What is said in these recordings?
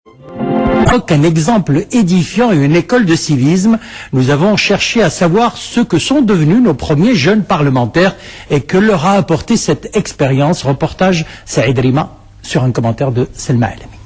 Un exemple édifiant et une école de civisme, nous avons cherché à savoir ce que sont devenus nos premiers jeunes parlementaires et que leur a apporté cette expérience. Reportage Saïd Rima sur un commentaire de Selma Elami.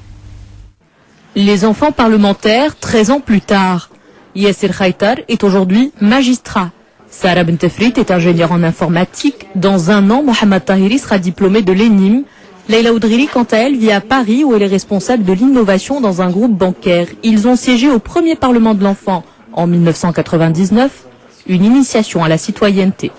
Les enfants parlementaires, 13 ans plus tard. Yasser Khaitar est aujourd'hui magistrat. Sarah Bentefrit est ingénieure en informatique. Dans un an, Mohamed Tahiri sera diplômé de l'ENIM. Leila Oudrili, quant à elle, vit à Paris où elle est responsable de l'innovation dans un groupe bancaire. Ils ont siégé au premier Parlement de l'enfant en 1999, une initiation à la citoyenneté.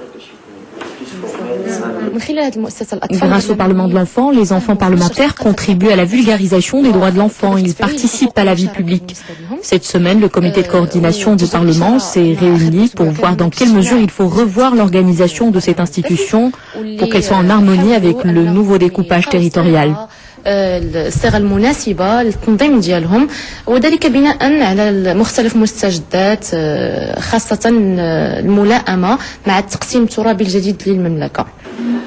Grâce au Parlement de l'enfant, les enfants parlementaires contribuent à la vulgarisation des droits de l'enfant. Ils participent à la vie publique. Cette semaine, le comité de coordination du Parlement s'est réuni pour voir dans quelle mesure il faut revoir l'organisation de cette institution pour qu'elle soit en harmonie avec le nouveau découpage territorial. الصيغه المناسبه للتنظيم ديالهم وذلك بناء على مختلف المستجدات خاصه الملائمه مع التقسيم الترابي الجديد للمملكه.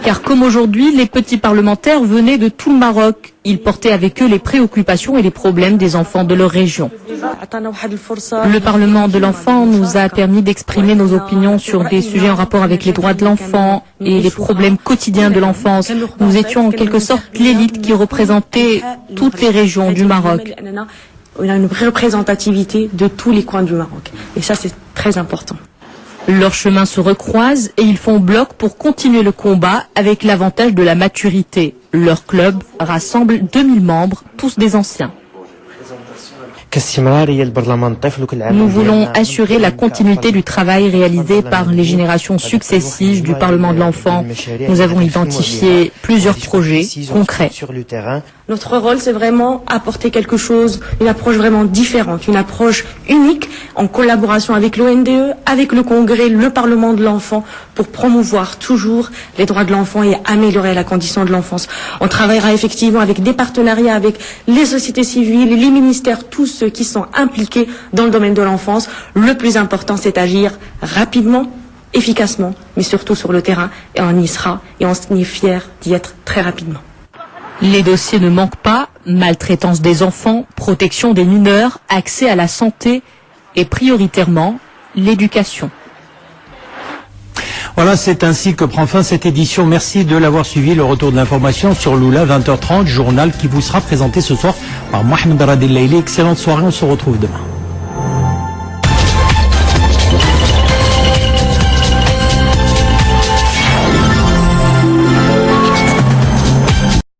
Car comme aujourd'hui, les petits parlementaires venaient de tout le Maroc. Ils portaient avec eux les préoccupations et les problèmes des enfants de leur région. Le Parlement de l'enfant nous a permis d'exprimer nos opinions sur des sujets en rapport avec les droits de l'enfant et les problèmes quotidiens de l'enfance. Nous étions en quelque sorte l'élite qui représentait toutes les régions du Maroc. On a une représentativité de tous les coins du Maroc. Et ça, c'est très important. Leurs chemins se recroisent et ils font bloc pour continuer le combat avec l'avantage de la maturité. Leur club rassemble 2000 membres, tous des anciens. Nous voulons assurer la continuité du travail réalisé par les générations successives du Parlement de l'enfant. Nous avons identifié plusieurs projets concrets. Notre rôle, c'est vraiment apporter quelque chose, une approche vraiment différente, une approche unique en collaboration avec l'ONDE, avec le Congrès, le Parlement de l'enfant, pour promouvoir toujours les droits de l'enfant et améliorer la condition de l'enfance. On travaillera effectivement avec des partenariats avec les sociétés civiles, les ministères, tous ceux qui sont impliqués dans le domaine de l'enfance. Le plus important, c'est d'agir rapidement, efficacement, mais surtout sur le terrain. Et on y sera et on est fiers d'y être très rapidement. Les dossiers ne manquent pas, maltraitance des enfants, protection des mineurs, accès à la santé et prioritairement l'éducation. Voilà, c'est ainsi que prend fin cette édition. Merci de l'avoir suivi. Le retour de l'information sur Lula, 20h30, journal qui vous sera présenté ce soir par Mohamed Radel Laili. Excellente soirée, on se retrouve demain.